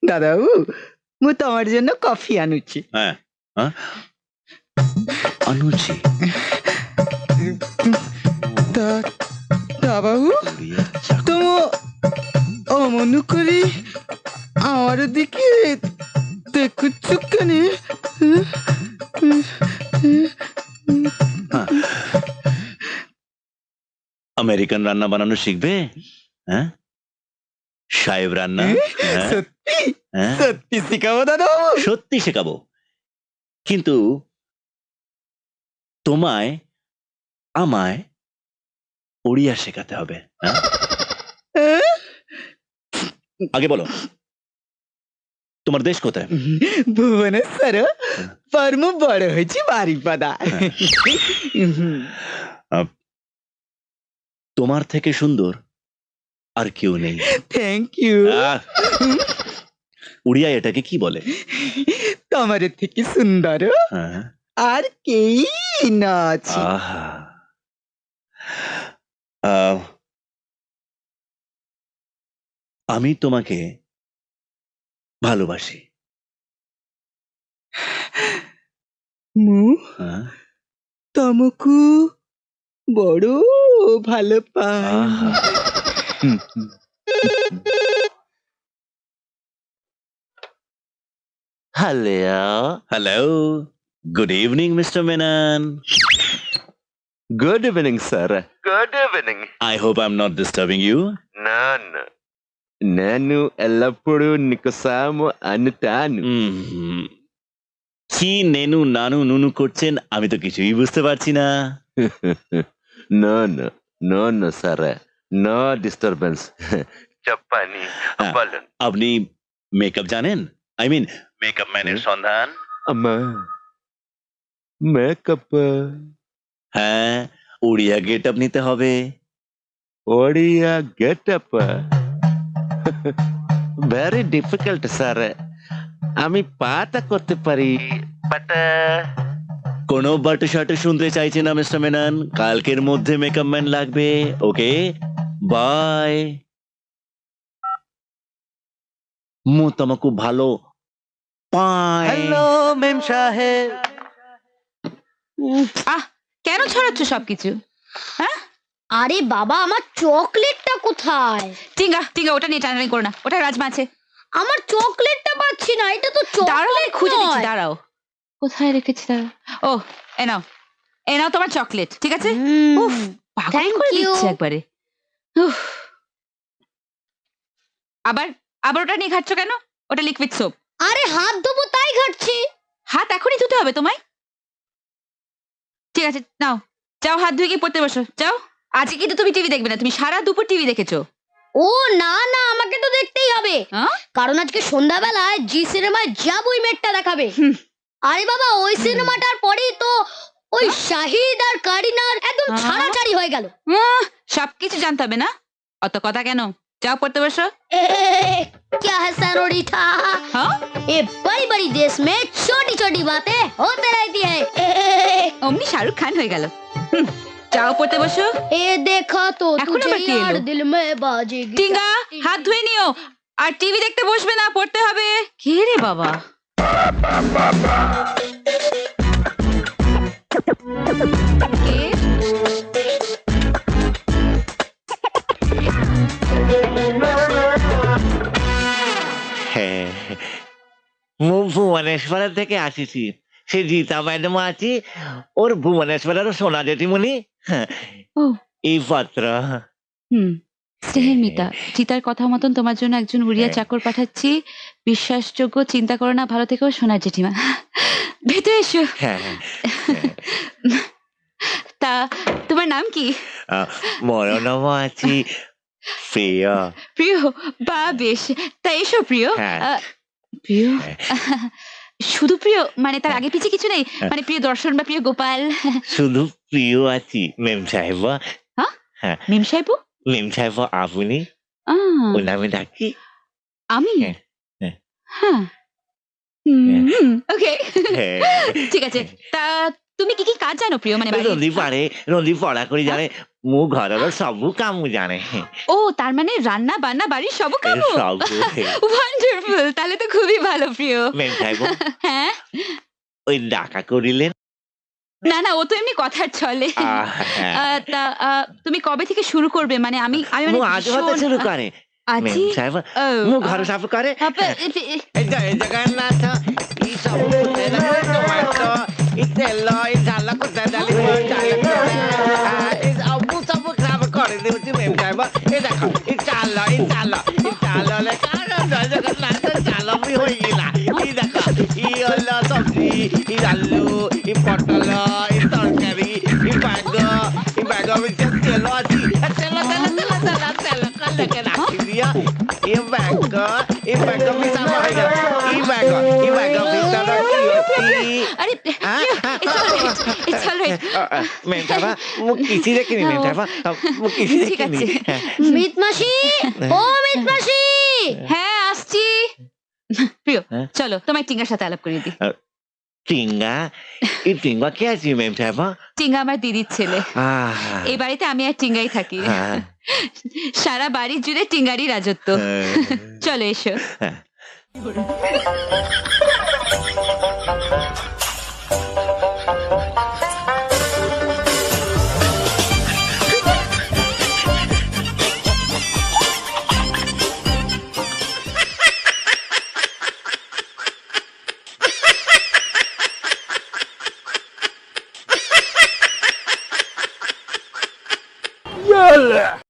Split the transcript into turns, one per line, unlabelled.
দাদাবাবু ମୁଁ ତମର ଜন্য କଫି ଆଣୁଛି।
ଅନୁଛି
দাদাবাবু ତମ অমন করে আমার দিকে দেখুছ কেন?
আমেরিকান রান্না বানানো শিখবে? হ্যাঁ, সাহেব রান্না।
সত্যি সত্যি শেখাবো দাদাবাবু?
সত্যি শেখাবো, কিন্তু তোমায় আমায় ওড়িয়া শেখাতে হবে। আগে বলো তোমার দেশ কোথায়?
ভুবনেশ্বর, पर ମୁଁ ବଡ হয়েছি বারিপাদা।
তোমার থেকে সুন্দর আর কেউ নেই।
Thank you.
উড়িয়া এটাকে কি বলে?
তোমার থেকে সুন্দর আর কেই না আছে।
আমি তোমাকে ভালোবাসি।
ମୁଁ ତମକୁ ବଡ ଭଲ ପାଏ।
Hello. Hello. Good evening, Mr. Menon.
Good evening, sir.
Good evening.
I hope I'm not disturbing you.
None.
నేను ఎల్లప్పుడూ నీకు సాము అంటాను.
কি নেনু নানু নুনু করছেন আমি তো কিছুই বুঝতে পারছি না।
No, no, no, no, sir. No disturbance.
Japani. বলুন।
আপনি মেকআপ জানেন? I mean মেকআপ ম্যানের সন্ধান?
అమ్మా మేకప్
হ্যাঁ, উড়িয়া গেটআপ নিতে হবে।
Odia getup very difficult sir. আমি পাটা করতে পারি, বাট
কোনো বাটু শাটু শুনতে চাইছে না মিস্টার মেনন। কালকের মধ্যে মেকআপ ম্যান লাগবে। ওকে, বাই। ମୁଁ ତମକୁ ভালো পাই।
হ্যালো মেম সাহেব।
কেন ছড়াচ্ছ সবকিছু? হ্যাঁ,
আরে বাবা, আমার চকলেটটা কোথায়?
টিঙ্গা টিঙ্গা, ওটা নিয়ে টানাটানি করো না, ওটা রাজমা আছে।
আমার চকলেটটা পাচ্ছি না, এটা তো
দাঁড়াও, আমি
চকলেট
খুঁজে দিচ্ছি,
নয়।
দাঁড়াও। কোথায় রেখেছি? দাঁড়াও। ও, এ নাও, এ নাও তোমার চকলেট, ঠিক আছে? উফ, পাগল
Thank
করে
you.
দিচ্ছে একবারে। উফ। আবার আবার ওটা নিয়ে খাচ্ছ কেন? ওটা লিকুইড সোপ।
আরে হাত ধোবো তাই ঘাটছি।
হাত এখনই ধুতে হবে তোমায়? ঠিক আছে, নাও, যাও হাত ধুয়ে গিয়ে পড়তে বসো, যাও। আজকে কিন্তু তুমি টিভি দেখবে না, তুমি সারা দুপুর টিভি দেখেছো।
ও না না, আমাকে তো দেখতেই হবে,
হ্যাঁ?
কারণ আজকে সন্ধ্যাবেলায় জি সিনেমায় যাবই মেটটা দেখাবে। আরে বাবা, ওই সিনেমাটার পরেই তো ওই শাহিদ আর কারিনার একদম ছাড়াছাড়ি হয়ে গেল।
সবকিছু জানতে হবে না, অত কথা কেন? যাও পড়তে বসো।
क्या है सरोरीठा?
हाँ?
ये बड़ी बड़ी देश में छोटी छोटी बातें होते रहती है।
অমনি শাহরুখ খান হয়ে গেল। যাও পড়তে বসো।
ए देखा तो
এখন আবার
तुझे
কে
यार
এলো?
दिल में बाजेगी।
টিঙ্গা, হাত ধুয়ে নিও, আর টিভি দেখতে বসবে না, পড়তে হবে। কে রে বাবা? কে?
ମୁଁ ଭୁବନେଶ୍ୱର থেকে আসিছি। সে জিতা ম্যাডাম আছি, ওর ভুবনেশ্বরের সোনা জেঠিমণি
ও,
এই পত্র।
স্নেহের মিতা, চিতার কথা মতন তোমার জন্য একজন উড়িয়া চাকর পাঠাচ্ছি। বিশ্বাসযোগ্য, চিন্তা করো না, ভালো থেকো সোনার জেঠিমা। ভেতরে এসো। তা তোমার নাম কি?
মোর নাম আছি প্রিয়।
প্রিয়, বা বেশ, তা এসো প্রিয়। প্রিয়, শুধু প্রিয় মানে তার আগে পিছে কিছু নেই? মানে প্রিয় দর্শন বা প্রিয় গোপাল?
শুধু প্রিয় আছি মেম সাহেব।
হ্যাঁ, মেম সাহেব?
মেম সাহেব আপনি? ওই নামে ডাকি
আমি? হ্যাঁ, ওকে, ঠিক আছে। তা তুমি কি কি কাজ জানো প্রিয়, মানে বাড়ির?
রন্ধি পড়া করে জানে, মু ঘরের সবু কামু জানে,
ও তার মানে রান্না বান্না বাড়ির সব কাজ।
সবু।
ওয়ান্ডারফুল, তাহলে তো খুবই ভালো প্রিয়।
মেম সাহেব
হ্যাঁ,
ওই ডাকা করিলেন।
না না, ও তো এমনি কথার চলে।
হ্যাঁ।
তা তুমি কবে থেকে শুরু করবে, মানে আমি আমি
মু
মানে
আজ হতে
ভীষণ-
শুরু করে মেম
আজি
সাহেব,
ও,
মু ঘর সাফ করে। এই জগন্নাথ এই সব টমেটো এই তেল এই ঝাল কোথা ডালি এই সবু খারাপ করে দিচ্ছি মেম সাহেব। এই দেখো এই চাল লে জগন্নাথ চাল বি হয়ে গেলা। এই দেখো এই হলো সবজি, এই আলু, এই পটল, এই তরকারি, এই ব্যাগ ভিতরে তেল আছে। তেল কলে রাখি দিয়া এই ব্যাগ বিশাল হয়ে গেল। এই ব্যাগ ভিতরে
আরে it's all right.
মেম সাহেব মু কিছু দেখিনি মেম সাহেব, মু কিছু
ঠিক
দেখিনি।
আছে।
মিত মাসি, ও মিত মাসি,
হ্যাঁ আসছি। প্রিয়
হ্যাঁ?
চলো তোমায় টিঙ্গার সাথে আলাপ করিয়ে দিই।
টিঙ্গা, এই টিঙ্গা কে আছে মেম সাহেব?
টিঙ্গা আমার দিদির ছেলে। এই বাড়িতে আমি আর টিঙ্গাই থাকি।
হ্যাঁ।
সারা বাড়ি জুড়ে টিঙ্গারই রাজত্ব। চলো এসো।
হ্যাঁ।